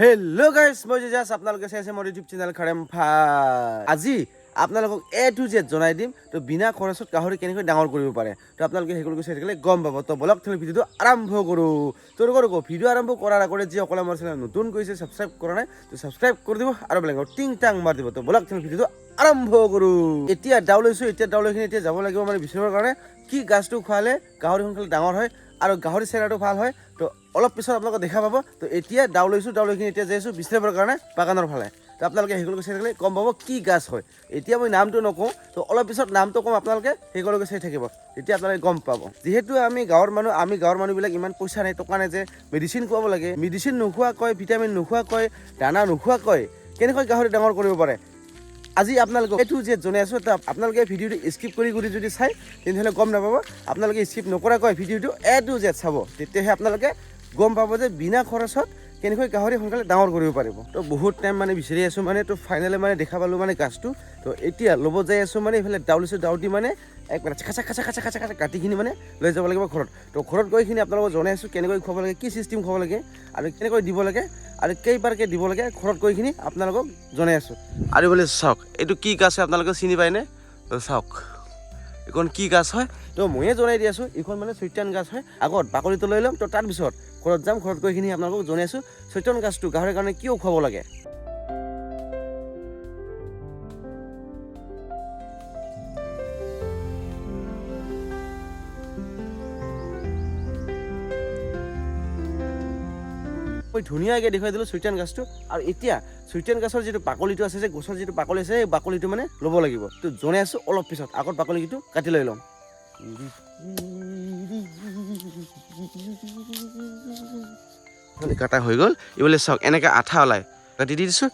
hello' guys মই জাজ আপোনালোকে চাইছে মোৰ ইউটিউব চেনেল খাৰেম ভাই আজি আপোনালোকক এ টু জেড জনাই দিম তো বিনা খৰচত গাহৰি কেনেকৈ ডাঙৰ কৰিব পাৰে তো আপোনালোকে সেইগুলোকে চাই থাকিলে গম পাব তো বলক তুমি ভিডিঅ'টো আৰম্ভ কৰোঁ তো ৰ'ব ভিডিঅ' আৰম্ভ কৰাৰ আগতে যিসকলে আমাৰ চেনেল নতুন কৰিছে ছাবস্ক্ৰাইব কৰা নাই তো ছাবস্ক্ৰাইব কৰি দিব আৰু বেলেগৰ টিং টাং মাৰি দিব তো বলক তুমি ভিডিঅ'টো আৰম্ভ কৰোঁ এতিয়া ডাউ লৈছোঁ এতিয়া ডাউলৈখিনি এতিয়া যাব লাগিব মানে বিচাৰিবৰ কাৰণে কি গাছটো খোৱালে গাহৰি সোনকালে ডাঙৰ হয় আৰু গাহৰি চেহেৰাটো ভাল হয় তো অলপ পিছত আপোনালোকে দেখা পাব তো এতিয়া ডাউ লৈছোঁ ডাউলৈখিনি এতিয়া যাই আছোঁ বিচাৰিবৰ কাৰণে বাগানৰ ফালে তো আপোনালোকে সেইগুলোকে চাই থাকিলে গম পাব কি গাছ হয় এতিয়া মই নামটো নকওঁ তো অলপ পিছত নামটো কম আপোনালোকে সেইগুলোকে চাই থাকিব তেতিয়া আপোনালোকে গম পাব যিহেতু আমি গাঁৱৰ মানুহবিলাক ইমান পইচা নাই টকা নাই যে মেডিচিন খুৱাব লাগে মেডিচিন নোখোৱাকৈ ভিটামিন নোখোৱাকৈ দানা নোখোৱাকৈ কেনেকৈ গাহৰি ডাঙৰ কৰিব পাৰে আজি আপোনালোকক এ টু জেড জনাই আছোঁ তো আপোনালোকে ভিডিঅ'টো স্কিপ কৰি যদি চাই তেনেহ'লে গম নাপাব আপোনালোকে স্কিপ নকৰাকৈ ভিডিঅ'টো এ টু জেড চাব তেতিয়াহে আপোনালোকে গম পাব যে বিনা খৰচত কেনেকৈ গাহৰি সোনকালে ডাঙৰ কৰিব পাৰিব তো বহুত টাইম মানে বিচাৰি আছোঁ মানে তো ফাইনেলি মানে দেখা পালোঁ মানে গাছটো তো এতিয়া ল'ব যাই আছোঁ মানে এইফালে ডাউ লৈছোঁ ডাউ দি মানে একবাৰে খাচা কাটিখিনি মানে লৈ যাব লাগিব ঘৰত তো ঘৰত গৈখিনি আপোনালোকক জনাই আছোঁ কেনেকৈ খুৱাব লাগে কি চিষ্টেম খুৱাব লাগে আৰু কেনেকৈ দিব লাগে আৰু কেইবাৰকৈ দিব লাগে ঘৰত গৈখিনি আপোনালোকক জনাই আছোঁ আৰু বোলে চাওক এইটো কি গাছ হয় আপোনালোকে চিনি পায়নে তো চাওক এইখন কি গাছ হয় তো ময়ে জনাই দি আছোঁ এইখন মানে চৈতান গাছ হয় আগত বাকলিটো লৈ ল'ম তো তাৰপিছত ঘৰত যাম ঘৰত গৈখিনি আপোনালোকক জনাই আছোঁ চৈতান গাছটো গাহৰিৰ কাৰণে কিয় খুৱাব লাগে মই ধুনীয়াকৈ দেখুৱাই দিলোঁ চৈতান গাছটো আৰু এতিয়া চৈতান গাছৰ যিটো বাকলিটো আছে যে গছৰ যিটো বাকলি আছে সেই বাকলিটো মানে ল'ব লাগিব তো জনাই আছোঁ অলপ পিছত আগত বাকলিটো কাটি লৈ ল'ম কাটা হৈ গ'ল এইফালে চাওক এনেকৈ আঠা ওলাই কাটি দি দিছোঁ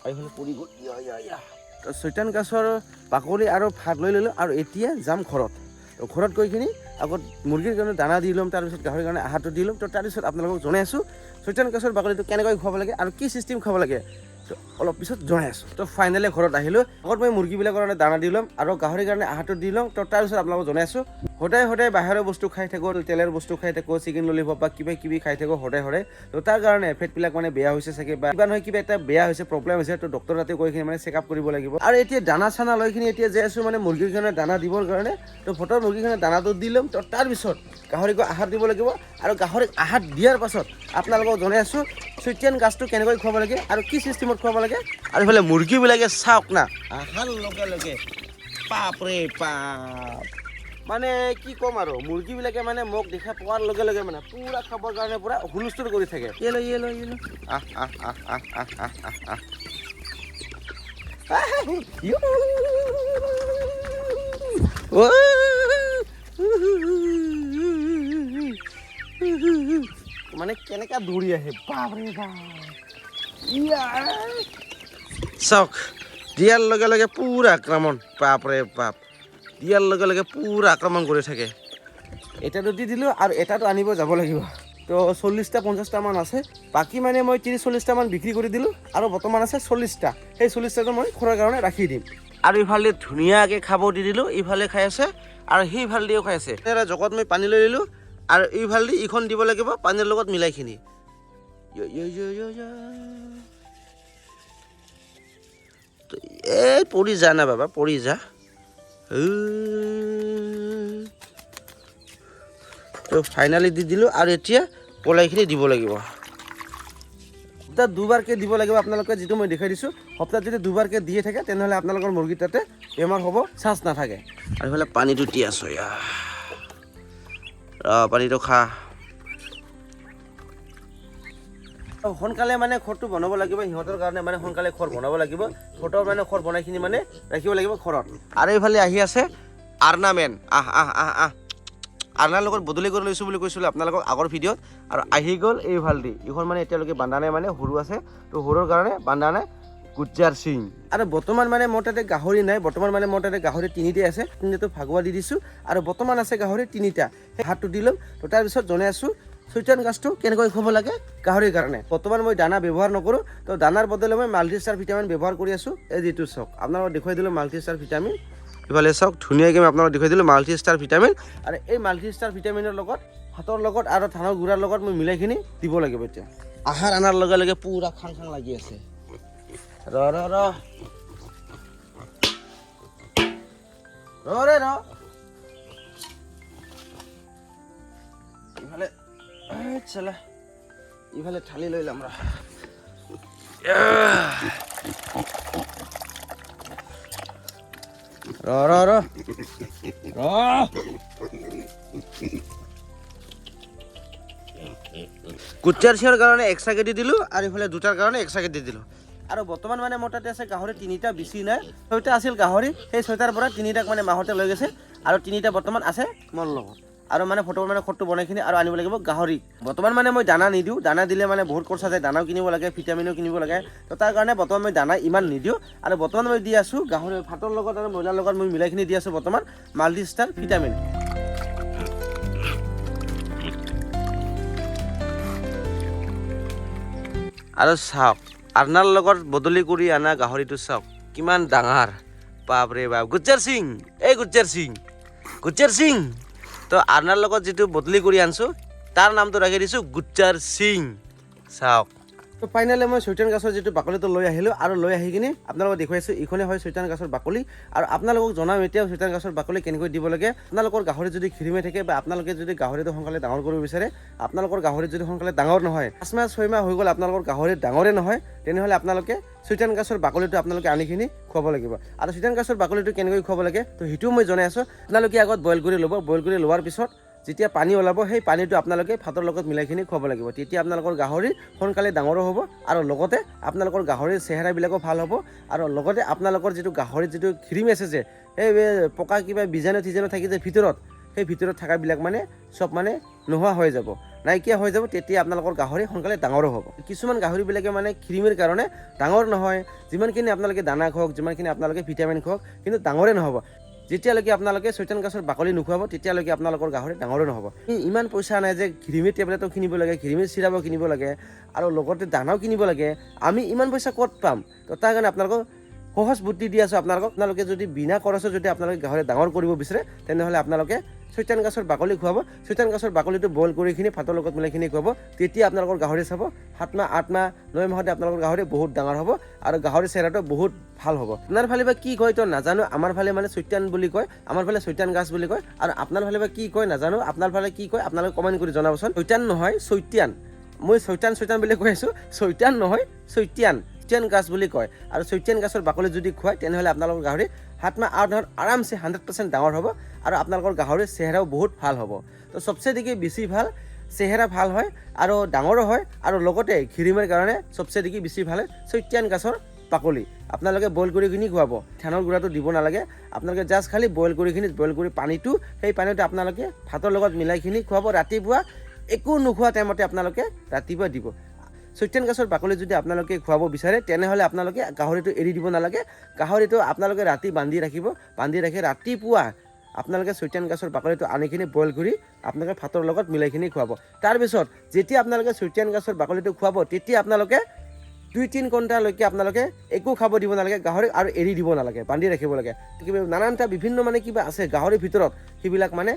এইফালে পৰি গ'ল তো চৈতান গাছৰ বাকলি আৰু ভাত লৈ ল'লোঁ আৰু এতিয়া যাম ঘৰত তো ঘৰত গৈখিনি আগত মুৰ্গীৰ কাৰণে দানা দি ল'ম তাৰপিছত গাহৰিৰ কাৰণে আহাৰটো দি ল'ম তো তাৰপিছত আপোনালোকক জনাই আছোঁ চৈতান গাছৰ বাকলিটো কেনেকৈ খুৱাব লাগে আৰু কি চিষ্টেম খুৱাব লাগে তো অলপ পিছত জনাই আছোঁ তো ফাইনেলি ঘৰত আহিলোঁ আগত মই মুৰ্গীবিলাকৰ কাৰণে দানা দি ল'ম আৰু গাহৰিৰ কাৰণে আহাৰটো দি ল'ম তো তাৰপিছত আপোনালোকক জনাই আছোঁ সদায় বাহিৰৰ বস্তু খাই থাকোঁ তেলৰ বস্তু খাই থাকোঁ চিকেন ললিপপ বা কিবা খাই থাকোঁ সদায় তো তাৰ কাৰণে ফেটবিলাক মানে বেয়া হৈছে চাগে বা কিবা নহয় কিবা এটা বেয়া হৈছে প্ৰব্লেম হৈছে তো ডক্টৰ তাতে গৈখিনি মানে চেকআপ কৰিব লাগিব আৰু এতিয়া দানা চানা লৈখিনি এতিয়া যাই আছোঁ মানে মুৰ্গীৰ কাৰণে দানা দিবৰ কাৰণে তো ফটোৰ মুৰ্গীৰ কাৰণে দানাটো দি ল'ম তো তাৰপিছত গাহৰিক আহাৰ দিব লাগিব আৰু গাহৰিক আহাৰ দিয়াৰ পাছত আপোনালোকক জনাই আছোঁ চৈতান গাছটো কেনেকৈ খুৱাব লাগে আৰু কি চিষ্টেমত খুৱাব লাগে আৰু এইফালে মুৰ্গীবিলাকে চাওক না আহাৰ লগে লগে বাপৰে বাপ মানে কি ক'ম আৰু মুৰ্গীবিলাকে মানে মোক দেখা পোৱাৰ লগে লগে মানে পুৰা খাবৰ কাৰণে পুৰা হুলস্থুল কৰি থাকে ইয়েলো মানে কেনেকা দৌৰি আহে বাপৰে বাপ চাওক দিয়াৰ লগে লগে পুৰা আক্ৰমণ বাপৰে বাপ দিয়াৰ লগে লগে পুৰা আক্ৰমণ কৰি থাকে এটাটো দি দিলোঁ আৰু এটাটো আনিব যাব লাগিব তো 40টা 50টামান আছে বাকী মানে মই 30-40টামান বিক্ৰী কৰি দিলোঁ আৰু বৰ্তমান আছে 40টা সেই 40টাটো মই খোৱাৰ কাৰণে ৰাখি দিম আৰু ইফালে ধুনীয়াকৈ খাব দি দিলোঁ ইফালে খাই আছে আৰু সেইফালেদিও খাই আছে জগত মই পানী লৈ দিলোঁ আৰু এইফালেদি ইখন দিব লাগিব পানীৰ লগত মিলাইখিনি এই পৰি যা না বাবা পৰি যা তো ফাইনেলি দি দিলোঁ আৰু এতিয়া পলাইখিনি দিব লাগিব সপ্তাহত দুবাৰকৈ দিব লাগিব আপোনালোকে যিটো মই দেখাই দিছোঁ সপ্তাহত যদি দুবাৰকৈ দিয়ে থাকে তেনেহ'লে আপোনালোকৰ মুৰ্গী তাতে বেমাৰ হ'ব চান্স নাথাকে আৰু এইফালে পানীটো তি আছোঁ পানীটো খা সোনকালে মানে খৰটো বনাব লাগিব সিহঁতৰ কাৰণে মানে সোনকালে খৰ বনাব লাগিব ফটোৰ মানে খৰ বনাইখিনি মানে ৰাখিব লাগিব ঘৰত আৰু এইফালে আহি আছে আৰ্নামেন আৰ্নাৰ লগত বদলি কৰি লৈছোঁ বুলি কৈছিলোঁ আপোনালোকক আগৰ ভিডিঅ'ত আৰু আহি গ'ল এইফালেদি এইখন মানে এতিয়ালৈকে বান্ধা নাই মানে সৰু আছে তো সৰুৰ কাৰণে বান্ধা নাই গুজ্জাৰ সিং আৰু বৰ্তমান মানে মোৰ তাতে গাহৰি নাই বৰ্তমান মানে মোৰ তাতে গাহৰি 3টাই আছে 3টাটো ভাগুৱা দি দিছোঁ আৰু বৰ্তমান আছে গাহৰি 3টা সেই হাতটো দি ল'ম তো তাৰপিছত জনাই আছোঁ চৈতান গাছটো কেনেকৈ খুৱাব লাগে গাহৰিৰ কাৰণে বৰ্তমান মই দানা ব্যৱহাৰ নকৰোঁ তো দানাৰ বদলে মই মাল্টিষ্টাৰ ভিটামিন ব্যৱহাৰ কৰি আছোঁ এই যিটো চাওক আপোনালোকক দেখুৱাই দিলোঁ মাল্টিষ্টাৰ ভিটামিন ইফালে চাওক ধুনীয়াকৈ মই আপোনালোকক দেখুৱাই দিলোঁ মাল্টিষ্টাৰ ভিটামিন আৰু এই মাল্টিষ্টাৰ ভিটামিনৰ লগত ভাতৰ লগত আৰু ধানৰ গুড়াৰ লগত মই মিলাইখিনি দিব লাগিব এতিয়া আহাৰ আনাৰ লগে লগে পুৰা খাং খাং লাগি আছে ৰ ৰ ৰ ৰ ৰে ৰ ইফালে চলা ইফালে ঠালি লৈ যাম ৰ ৰ ৰ ৰ কুচিয়াৰ চিয়াৰ কাৰণে এক্সট্ৰাকে দি দিলোঁ আৰু ইফালে দুটাৰ কাৰণে এক্সট্ৰাকে দি দিলোঁ আৰু বৰ্তমান মানে মোৰ তাতে আছে গাহৰি 3টা বেছি নাই 6টা আছিল গাহৰি সেই 6টাৰ পৰা 3টাক মানে মাহতে লৈ গৈছে আৰু 3টা বৰ্তমান আছে মোৰ লগত আৰু মানে ফটো মানে খৰটো বনাইখিনি আৰু আনিব লাগিব গাহৰি বৰ্তমান মানে মই দানা নিদিওঁ দানা দিলে মানে বহুত খৰচা যায় দানাও কিনিব লাগে ভিটামিনো কিনিব লাগে তো তাৰ কাৰণে বৰ্তমান মই দানা ইমান নিদিওঁ আৰু বৰ্তমান মই দি আছোঁ গাহৰি ভাতৰ লগত আৰু ব্ৰইলাৰ লগত মই মিলাইখিনি দি আছোঁ বৰ্তমান মাল্টি ষ্টাৰ ভিটামিন আৰু চাওক আৰ্নাৰ লগত বদলি কৰি অনা গাহৰিটো চাওক কিমান ডাঙৰ বাপৰে বাপ গুজ্জাৰ সিং তো আৰ্নাৰ লগত যিটো বদলি কৰি আনছোঁ তাৰ নামটো ৰাখি দিছোঁ গুজ্জাৰ সিং চাওক তো ফাইনেলি মই চৈতান গাছৰ যিটো বাকলিটো লৈ আহিলোঁ আৰু লৈ আহি কিনে আপোনালোকক দেখুৱাইছোঁ এইখনে হয় চৈতান গাছৰ বাকলি আৰু আপোনালোকক জনাম এতিয়াও চৈতান গাছৰ বাকলি কেনেকৈ দিব লাগে আপোনালোকৰ গাহৰি যদি খিৰিমে থাকে বা আপোনালোকে যদি গাহৰিটো সোনকালে ডাঙৰ কৰিব বিচাৰে আপোনালোকৰ গাহৰি যদি সোনকালে ডাঙৰ নহয় 5 মাহ 6 মাহ হৈ গ'ল আপোনালোকৰ গাহৰি ডাঙৰে নহয় তেনেহ'লে আপোনালোকে চৈতান গাছৰ বাকলিটো আপোনালোকে আনিখিনি খুৱাব লাগিব আৰু চৈতান গাছৰ বাকলিটো কেনেকৈ খুৱাব লাগে তো সেইটোও মই জনাই আছোঁ আপোনালোকে আগত বইল কৰি ল'ব বইল কৰি লোৱাৰ পিছত যেতিয়া পানী ওলাব সেই পানীটো আপোনালোকে ভাতৰ লগত মিলাইখিনি খুৱাব লাগিব তেতিয়া আপোনালোকৰ গাহৰি সোনকালে ডাঙৰো হ'ব আৰু লগতে আপোনালোকৰ গাহৰিৰ চেহেৰাবিলাকো ভাল হ'ব আৰু লগতে আপোনালোকৰ যিটো গাহৰিৰ যিটো ক্ৰীম আছে যে সেই পকা কিবা বীজাণু থাকি যে ভিতৰত সেই ভিতৰত থকাবিলাক মানে চব মানে নোহোৱা হৈ যাব নাইকিয়া হৈ যাব তেতিয়া আপোনালোকৰ গাহৰি সোনকালে ডাঙৰো হ'ব কিছুমান গাহৰিবিলাকে মানে ক্ৰীমৰ কাৰণে ডাঙৰ নহয় যিমানখিনি আপোনালোকে দানা খুৱাওক যিমানখিনি আপোনালোকে ভিটামিন খুৱাওক কিন্তু ডাঙৰে নহ'ব যেতিয়ালৈকে আপোনালোকে চৈতান গাছৰ বাকলি নুখুৱাব তেতিয়ালৈকে আপোনালোকৰ গাহৰি ডাঙৰো নহ'ব ইমান পইচা নাই যে ঘিৰিমিৰ টেবলেটো কিনিব লাগে ঘিৰিমিৰ চিৰাপো কিনিব লাগে আৰু লগতে দানাও কিনিব লাগে আমি ইমান পইচা ক'ত পাম তো তাৰ কাৰণে আপোনালোকক সহজ বুদ্ধি দি আছোঁ আপোনালোকে যদি বিনা খৰচত যদি আপোনালোকে গাহৰি ডাঙৰ কৰিব বিচাৰে তেনেহ'লে আপোনালোকে চৈতান গাছৰ বাকলি খুৱাব চৈতান গাছৰ বাকলিটো বইল কৰিখিনি ভাতৰ লগত মিলাইখিনি খুৱাব তেতিয়া আপোনালোকৰ গাহৰি চাব 7 মাহ 8 মাহ 9 মাহতে আপোনালোকৰ গাহৰি বহুত ডাঙৰ হ'ব আৰু গাহৰি চেহেৰাটো বহুত ভাল হ'ব আপোনাৰ ফালে বা কি কয় তো নাজানো আমাৰ ফালে মানে চৈতান বুলি কয় আমাৰ ফালে চৈতান গাছ বুলি কয় আৰু আপোনাৰ ফালে বা কি কয় নাজানো আপোনাৰ ফালে কি কয় আপোনালোকে কমেণ্ট কৰি জনাবচোন চৈতান নহয় চৈতান মই চৈতান বুলি কৈ আছোঁ চৈতান নহয় চৈতান গাছ বুলি কয় আৰু চৈতান গাছৰ বাকলি যদি খুৱায় তেনেহ'লে আপোনালোকৰ গাহৰি 7 মাহ 8 মাহত আৰামছে 100% ডাঙৰ হ'ব আৰু আপোনালোকৰ গাহৰিৰ চেহেৰাও বহুত ভাল হ'ব তো চবচে দেখি বেছি ভাল চেহেৰা ভাল হয় আৰু ডাঙৰো হয় আৰু লগতে ঘিৰিমেৰ কাৰণে চবচে দেখি বেছি ভাল চৈতান গাছৰ বাকলি আপোনালোকে বইল কৰি কিনি খুৱাব ধানৰ গুড়াটো দিব নালাগে আপোনালোকে জাষ্ট খালি বইল কৰি পানীটো সেই পানীটো আপোনালোকে ভাতৰ লগত মিলাইখিনি খুৱাব ৰাতিপুৱা একো নোখোৱা টাইমতে আপোনালোকে ৰাতিপুৱা দিব চৈতান গাছৰ বাকলি যদি আপোনালোকে খুৱাব বিচাৰে তেনেহ'লে আপোনালোকে গাহৰিটো এৰি দিব নালাগে গাহৰিটো আপোনালোকে ৰাতি বান্ধি ৰাখি ৰাতিপুৱা আপোনালোকে চৈতান গাছৰ বাকলিটো আনিখিনি বইল কৰি আপোনালোকে ভাতৰ লগত মিলাইখিনি খুৱাব তাৰপিছত যেতিয়া আপোনালোকে চৈতান গাছৰ বাকলিটো খুৱাব তেতিয়া আপোনালোকে 2-3 ঘণ্টালৈকে আপোনালোকে একো খাব দিব নালাগে গাহৰি আৰু এৰি দিব নালাগে বান্ধি ৰাখিব লাগে কিবা নানানটা বিভিন্ন মানে কিবা আছে গাহৰিৰ ভিতৰত সেইবিলাক মানে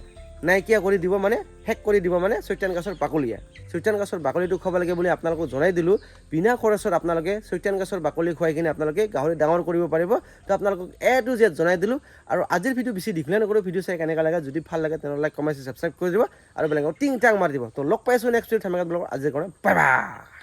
নাইকিয়া কৰি দিব মানে শেষ কৰি দিব মানে চৈতান গাছৰ বাকলিয়ে চৈতান গাছৰ বাকলিটো খুৱাব লাগে বুলি আপোনালোকক জনাই দিলোঁ বিনা খৰচত আপোনালোকে চৈতান গাছৰ বাকলি খুৱাই কিনে আপোনালোকে গাহৰি ডাঙৰ কৰিব পাৰিব তো আপোনালোকক A to Z জনাই দিলোঁ আৰু আজিৰ ভিডিঅ' বেছি দীঘলীয়া নকৰোঁ ভিডিঅ' চাই কেনেকুৱা লাগে যদি ভাল লাগে তেনেহ'লে লাইক কমেণ্ট ছাবস্ক্ৰাইব কৰি দিব আৰু বেলেগক টিং টাং মাৰি দিব তো লগ পাইছোঁ নেক্সট ভিডিঅ'ত ধন্যবাদ আজিৰ কাৰণে বাই বাই